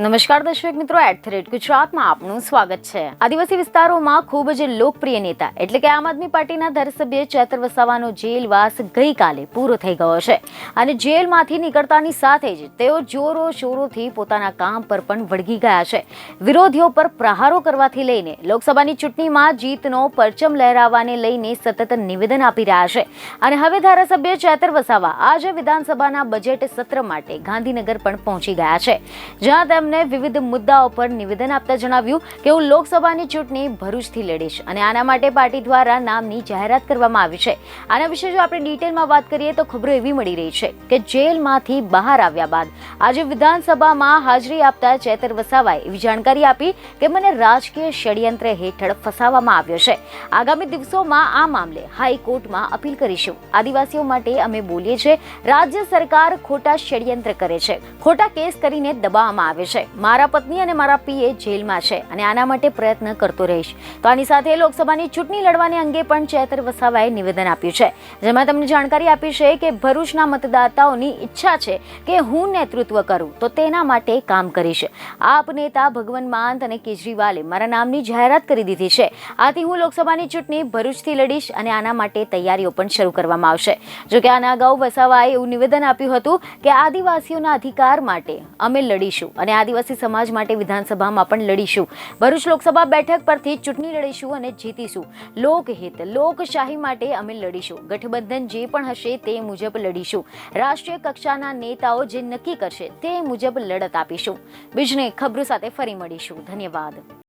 નમસ્કાર દર્શક મિત્રો, ગુજરાતમાં આપનું સ્વાગત છે। આદિવાસી વિસ્તારોમાં ખૂબ જ લોકપ્રિય નેતા એટલે કે આમ આદમી પાર્ટીના ધારાસભ્ય ચેતર વસાવાનો જેલવાસ ગઈકાલે પૂરો થઈ ગયો છે અને જેલમાંથી નીકળતાની સાથે જ તેઓ જોરો શોરોથી પોતાના કામ પર પણ વળગી ગયા છે। વિરોધીઓ પર પ્રહારો કરવાથી લઈને લોકસભાની ચૂંટણીમાં જીતનો પરચમ લહેરાવવાને લઈને સતત નિવેદન આપી રહ્યા છે અને હવે ધારાસભ્ય ચેતર વસાવા આજે વિધાનસભાના બજેટ સત્ર માટે ગાંધીનગર પણ પહોંચી ગયા છે, જ્યાં તેમને વિવિધ મુદ્દાઓ પર નિવેદન આપતા જણાવ્યું કે હું લોકસભાની ચૂંટણી ભરૂચથી લડીશ અને આના માટે પાર્ટી દ્વારા નામની જાહેરાત કરવામાં આવી છે। આના વિશે જો આપણે ડિટેલમાં વાત કરીએ તો ખબરો એવી મળી રહી છે કે જેલમાંથી બહાર આવ્યા બાદ આજે વિધાનસભામાં હાજરી આપતા ચેતર વસાવાએ એવી જાણકારી આપી કે મને રાજકીય ષડયંત્ર હેઠળ ફસાવવામાં આવ્યો છે। આગામી દિવસોમાં આ મામલે હાઈકોર્ટમાં અપીલ કરીશું। આદિવાસીઓ માટે અમે બોલીએ છીએ, રાજ્ય સરકાર ખોટા ષડયંત્ર કરે છે, ખોટા કેસ કરીને દબાવવામાં આવે છે। મારા પત્ની અને મારા પીએ જેલમાં છે અને આના માટે પ્રયત્ન કરતો રહીશ। તો આની સાથે લોકસભાની ચૂંટણી લડવાની અંગે પણ ચેતર વસાવાએ નિવેદન આપ્યું છે, જેમાં તમને જાણકારી આપી છે કે ભરૂચના મતદાતાઓની ઈચ્છા છે કે હું નેતૃત્વ કરું તો તેના માટે કામ કરીશ। આપ નેતા ભગવંત માન અને કેજરીવાલે મારા નામની જાહેરાત કરી દીધી છે, આથી હું લોકસભાની ચૂંટણી ભરૂચથી લડીશ અને આના માટે તૈયારીઓ પણ શરૂ કરવામાં આવશે। જોકે આના અગાઉ વસાવાએ એવું નિવેદન આપ્યું હતું કે આદિવાસીઓના અધિકાર માટે અમે લડીશું અને આદિવાસી સમાજ માટે વિધાનસભામાં પણ લડીશું। ભરૂચ લોકસભા બેઠક પરથી ચૂંટણી લડીશું અને જીતીશું। લોકહિત લોકશાહી માટે અમે લડીશું। ગઠબંધન જે પણ હશે તે મુજબ લડીશું। રાષ્ટ્રીય કક્ષાના નેતાઓ જે નક્કી કરશે તે મુજબ લડત આપીશું। બીજને ખબરો સાથે ફરી મળીશું। ધન્યવાદ।